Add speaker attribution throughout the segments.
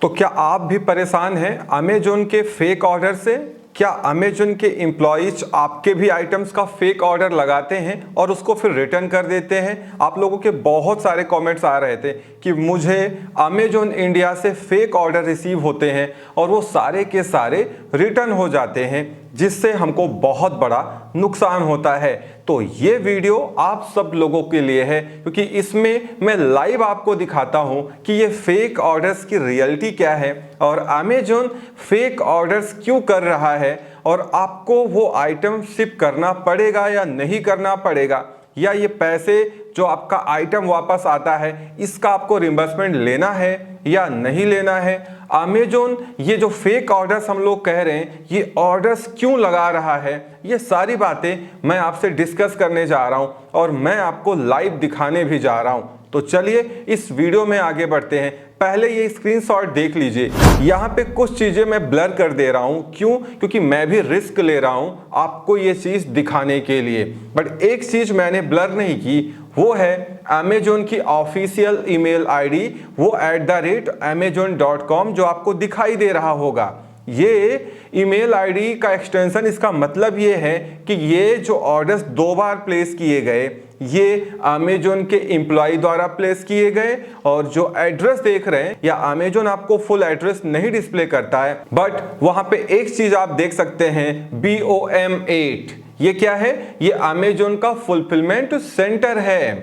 Speaker 1: तो क्या आप भी परेशान हैं अमेजोन के फेक ऑर्डर से? क्या अमेजोन के एम्प्लॉइज आपके भी आइटम्स का फेक ऑर्डर लगाते हैं और उसको फिर रिटर्न कर देते हैं? आप लोगों के बहुत सारे कमेंट्स आ रहे थे कि मुझे अमेजोन इंडिया से फेक ऑर्डर रिसीव होते हैं और वो सारे के सारे रिटर्न हो जाते हैं, जिससे हमको बहुत बड़ा नुकसान होता है। तो ये वीडियो आप सब लोगों के लिए है, क्योंकि इसमें मैं लाइव आपको दिखाता हूं कि ये फेक ऑर्डर्स की रियलिटी क्या है और अमेजोन फेक ऑर्डर्स क्यों कर रहा है, और आपको वो आइटम शिप करना पड़ेगा या नहीं करना पड़ेगा, या ये पैसे जो आपका आइटम वापस आता है इसका आपको रिम्बर्समेंट लेना है या नहीं लेना है। अमेजोन ये जो फेक ऑर्डर्स हम लोग कह रहे हैं, ये ऑर्डर्स क्यों लगा रहा है, ये सारी बातें मैं आपसे डिस्कस करने जा रहा हूं और मैं आपको लाइव दिखाने भी जा रहा हूं। तो चलिए इस वीडियो में आगे बढ़ते हैं। पहले ये स्क्रीनशॉट देख लीजिए। यहाँ पे कुछ चीजें मैं ब्लर कर दे रहा हूँ, क्यों? क्योंकि मैं भी रिस्क ले रहा हूँ आपको ये चीज दिखाने के लिए। बट एक चीज मैंने ब्लर नहीं की, वो है अमेजोन की ऑफिशियल ईमेल आईडी, वो @amazon.com जो आपको दिखाई दे रहा होगा। ये ईमेल आईडी का एक्सटेंशन, इसका मतलब ये है कि ये जो ऑर्डर्स 2 बार प्लेस किए गए, ये अमेजोन के एम्प्लॉय द्वारा प्लेस किए गए, और जो एड्रेस देख रहे हैं, या अमेजोन आपको फुल एड्रेस नहीं डिस्प्ले करता है, बट वहां पे एक चीज आप देख सकते हैं, BOM8। ये क्या है? ये अमेजोन का फुलफिलमेंट सेंटर है।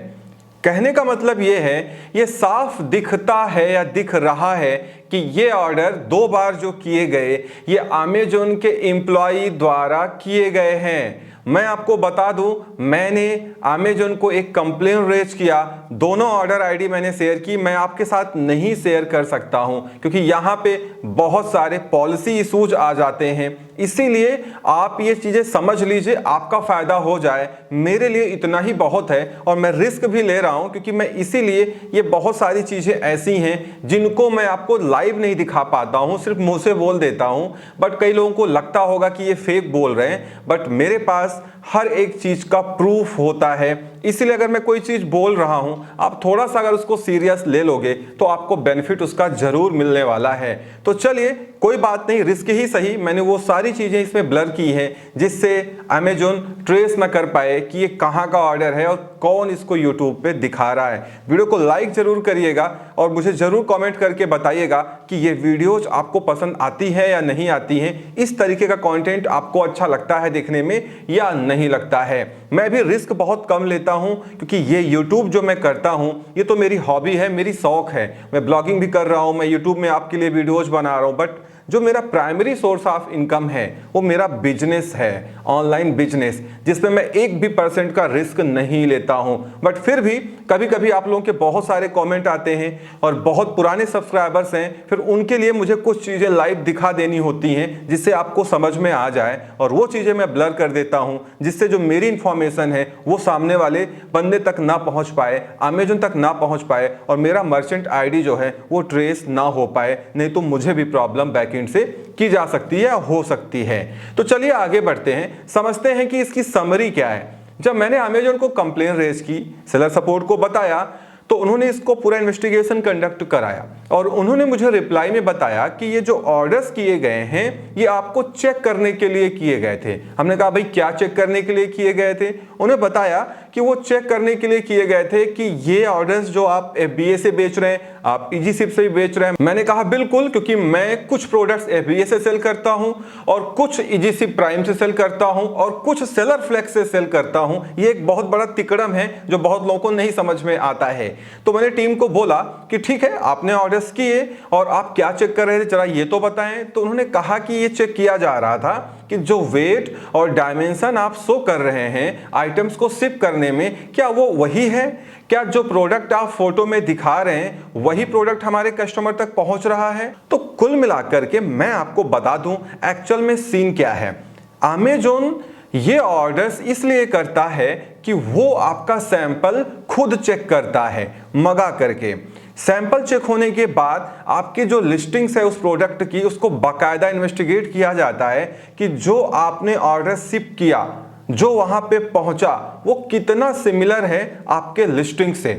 Speaker 1: कहने का मतलब ये है, ये साफ दिखता है या दिख रहा है कि ये ऑर्डर 2 बार जो किए गए, ये अमेजोन के एम्प्लॉय द्वारा किए गए हैं। मैं आपको बता दूं, मैंने अमेजोन को एक कंप्लेन रेज किया, दोनों ऑर्डर आईडी मैंने शेयर की। मैं आपके साथ नहीं शेयर कर सकता हूं क्योंकि यहां पे बहुत सारे पॉलिसी इश्यूज आ जाते हैं। इसीलिए आप ये चीजें समझ लीजिए, आपका फायदा हो जाए, मेरे लिए इतना ही बहुत है। और मैं रिस्क भी ले रहा हूं क्योंकि मैं इसीलिए, ये बहुत सारी चीजें ऐसी हैं जिनको मैं आपको लाइव नहीं दिखा पाता हूं, सिर्फ मुंह से बोल देता हूं। बट कई लोगों को लगता होगा कि ये फेक बोल रहे हैं, बट मेरे पास हर एक चीज का प्रूफ होता है। इसलिए अगर मैं कोई चीज बोल रहा हूं, आप थोड़ा सा अगर उसको सीरियस ले लोगे तो आपको बेनिफिट उसका जरूर मिलने वाला है। तो चलिए, कोई बात नहीं, रिस्क ही सही, मैंने वो सारी चीजें इसमें ब्लर की हैं जिससे अमेजोन ट्रेस ना कर पाए कि ये कहां का ऑर्डर है और कौन इसको यूट्यूब पे दिखा रहा है। वीडियो को लाइक जरूर करिएगा और मुझे जरूर कमेंट करके बताइएगा कि ये वीडियोज आपको पसंद आती है या नहीं आती है, इस तरीके का कंटेंट आपको अच्छा लगता है देखने में या नहीं लगता है। मैं भी रिस्क बहुत कम लेता हूं क्योंकि ये यूट्यूब जो मैं करता हूं, ये तो मेरी हॉबी है, मेरी शौक है। मैं ब्लॉगिंग भी कर रहा हूं, मैं यूट्यूब में आपके लिए वीडियोज बना रहा हूं, बट जो मेरा प्राइमरी सोर्स ऑफ इनकम है वो मेरा बिजनेस है, ऑनलाइन बिजनेस, जिसमें मैं 1 भी % का रिस्क नहीं लेता हूं। बट फिर भी कभी कभी आप लोगों के बहुत सारे कमेंट आते हैं और बहुत पुराने सब्सक्राइबर्स हैं, फिर उनके लिए मुझे कुछ चीजें लाइव दिखा देनी होती हैं जिससे आपको समझ में आ जाए, और वो चीजें मैं ब्लर कर देता हूं जिससे जो मेरी इंफॉर्मेशन है वो सामने वाले बंदे तक ना पहुंच पाए, अमेजोन तक ना पहुंच पाए, और मेरा मर्चेंट आईडी जो है वो ट्रेस ना हो पाए, नहीं तो मुझे भी प्रॉब्लम बैकएंड से की जा सकती है, हो सकती है। तो चलिए आगे बढ़ते हैं, समझते हैं कि इसकी समरी क्या है। जब मैंने अमेजोन को कंप्लेन रेज की, सेलर सपोर्ट को बताया, तो उन्होंने इसको पूरा इन्वेस्टिगेशन कंडक्ट कराया और उन्होंने मुझे रिप्लाई में बताया कि ये जो ऑर्डर्स किए गए हैं ये आपको चेक करने के लिए किए गए थे। हमने कहा भाई क्या चेक करने के लिए किए गए थे? उन्हें बताया कि वो चेक करने के लिए किए गए थे कि ये ऑर्डर्स जो आप FBA से बेच रहे हैं, आप EGSIP से भी बेच रहे हैं। मैंने कहा बिल्कुल, क्योंकि मैं कुछ प्रोडक्ट्स FBA से सेल करता हूं और कुछ EGSIP प्राइम से सेल करता हूं और कुछ सेलर फ्लेक्स से सेल करता हूं। ये एक बहुत बड़ा तिकड़म है जो बहुत लोगों को नहीं समझ में आता है। तो मैंने टीम को बोला कि ठीक है, आपने ऑर्डर्स किए और आप क्या चेक कर रहे थे, जरा ये तो बताएं। तो उन्होंने कहा कि ये चेक किया जा रहा था कि जो वेट और डायमेंशन आप शो कर रहे हैं आइटम्स को शिप करने में, क्या वो वही है? क्या जो प्रोडक्ट आप फोटो में दिखा रहे हैं वही प्रोडक्ट हमारे कस्टमर तक पहुंच रहा है? तो कुल मिलाकर के मैं आपको बता दूं एक्चुअल में सीन क्या है। अमेजोन ये ऑर्डर्स इसलिए करता है कि वो आपका सैंपल खुद चेक करता है मंगा करके। सैंपल चेक होने के बाद आपकी जो लिस्टिंग्स है उस प्रोडक्ट की, उसको बाकायदा इन्वेस्टिगेट किया जाता है कि जो आपने ऑर्डर शिप किया, जो वहां पे पहुंचा, वो कितना सिमिलर है आपके लिस्टिंग से।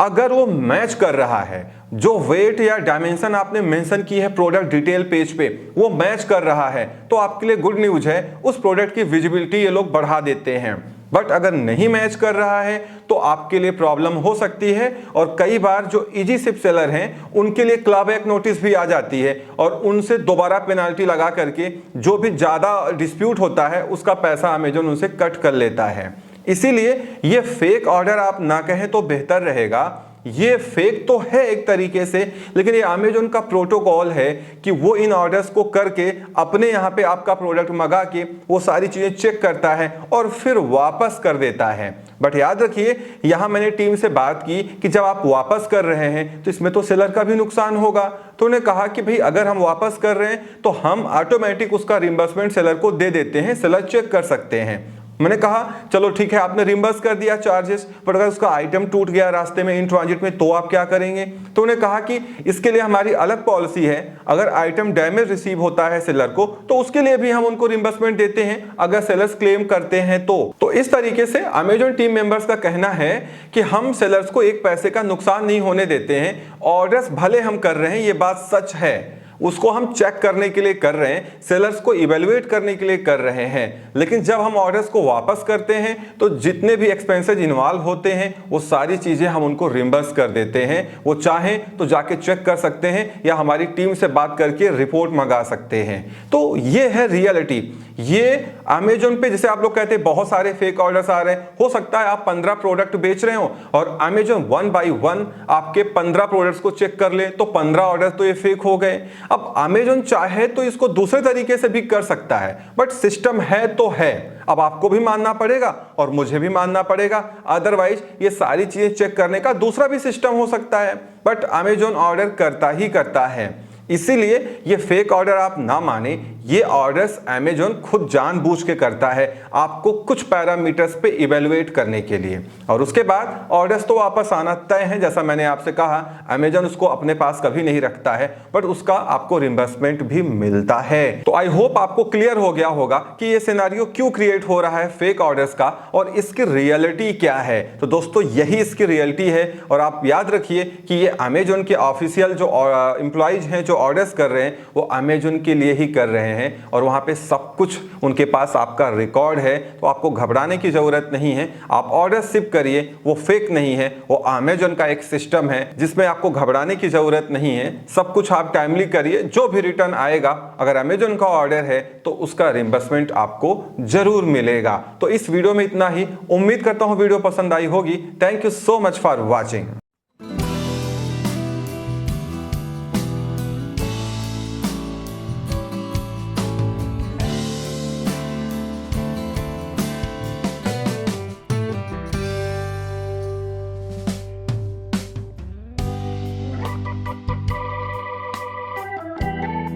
Speaker 1: अगर वो मैच कर रहा है, जो वेट या डायमेंशन आपने मेंशन की है प्रोडक्ट डिटेल पेज पे, वो मैच कर रहा है, तो आपके लिए गुड न्यूज है, उस प्रोडक्ट की विजिबिलिटी ये लोग बढ़ा देते हैं। बट अगर नहीं मैच कर रहा है तो आपके लिए प्रॉब्लम हो सकती है, और कई बार जो इजी शिप सेलर हैं उनके लिए क्लैबैक नोटिस भी आ जाती है, और उनसे दोबारा पेनाल्टी लगा करके जो भी ज्यादा डिस्प्यूट होता है उसका पैसा अमेजन उनसे कट कर लेता है। इसीलिए ये फेक ऑर्डर आप ना कहें तो बेहतर रहेगा। ये फेक तो है एक तरीके से, लेकिन ये अमेजन का प्रोटोकॉल है कि वो इन ऑर्डर्स को करके अपने यहाँ पे आपका प्रोडक्ट मंगा के वो सारी चीजें चेक करता है और फिर वापस कर देता है। बट याद रखिए, यहाँ मैंने टीम से बात की कि जब आप वापस कर रहे हैं तो इसमें तो सेलर का भी नुकसान होगा। तो उन्हें कहा कि भाई अगर हम वापस कर रहे हैं तो हम ऑटोमेटिक उसका रिम्बर्समेंट सेलर को दे देते हैं, सेलर चेक कर सकते हैं। मैंने कहा चलो ठीक है, आपने रिम्बर्स कर दिया चार्जेस, पर अगर उसका आइटम टूट गया रास्ते में इन ट्रांजिट में तो आप क्या करेंगे? तो उन्हें कहा कि इसके लिए हमारी अलग पॉलिसी है, अगर आइटम डैमेज रिसीव होता है सेलर को तो उसके लिए भी हम उनको रिम्बर्समेंट देते हैं अगर सेलर्स क्लेम करते हैं तो इस तरीके से अमेजन टीम मेंबर्स का कहना है कि हम सेलर्स को एक पैसे का नुकसान नहीं होने देते हैं। ऑर्डर्स भले हम कर रहे हैं, ये बात सच है, उसको हम चेक करने के लिए कर रहे हैं, सेलर्स को इवेलुएट करने के लिए कर रहे हैं, लेकिन जब हम ऑर्डर्स को वापस करते हैं तो जितने भी एक्सपेंसेस इन्वॉल्व होते हैं वो सारी चीजें हम उनको रिम्बर्स कर देते हैं। वो चाहें तो जाके चेक कर सकते हैं या हमारी टीम से बात करके रिपोर्ट मंगा सकते हैं। तो ये है रियलिटी। ये अमेजन पे जैसे आप लोग कहते हैं बहुत सारे फेक ऑर्डर्स आ रहे हैं, हो सकता है आप 15 प्रोडक्ट बेच रहे हो और अमेजन 1 बाय 1 आपके 15 प्रोडक्ट्स को चेक कर ले तो 15 ऑर्डर्स तो ये फेक हो गए। अब अमेजन चाहे तो इसको दूसरे तरीके से भी कर सकता है, बट सिस्टम है तो है। अब आपको भी मानना पड़ेगा और मुझे भी मानना पड़ेगा, अदरवाइज ये सारी चीजें चेक करने का दूसरा भी सिस्टम हो सकता है, बट अमेजन ऑर्डर करता ही करता है। इसीलिए ये फेक ऑर्डर आप ना माने, ये ऑर्डर्स अमेजन खुद जानबूझ के करता है आपको कुछ पैरामीटर्स पे इवेलुएट करने के लिए, और उसके बाद ऑर्डर्स तो वापस आना तय है। जैसा मैंने आपसे कहा, अमेजन उसको अपने पास कभी नहीं रखता है, बट उसका आपको रिम्बर्समेंट भी मिलता है। तो आई होप आपको क्लियर हो गया होगा कि ये सिनेरियो क्यों क्रिएट हो रहा है फेक ऑर्डर्स का और इसकी रियलिटी क्या है। तो दोस्तों यही इसकी रियलिटी है, और आप याद रखिए कि ये अमेजन के ऑफिशियल जो एम्प्लॉइज हैं जो ऑर्डर्स कर रहे हैं वो अमेजन के लिए ही कर रहे हैं, और वहां पे सब कुछ उनके पास आपका रिकॉर्ड है। तो आपको घबराने की जरूरत नहीं है, आप ऑर्डर शिप करिए, वो फेक नहीं है, वो अमेजन का एक सिस्टम है जिसमें आपको घबराने की जरूरत नहीं है। सब कुछ आप टाइमली करिए, जो भी रिटर्न आएगा अगर अमेजन का ऑर्डर है तो उसका रिम्बर्समेंट आपको जरूर मिलेगा। तो इस वीडियो में इतना ही, उम्मीद करता हूं वीडियो पसंद आई होगी। Thank you so much for watching.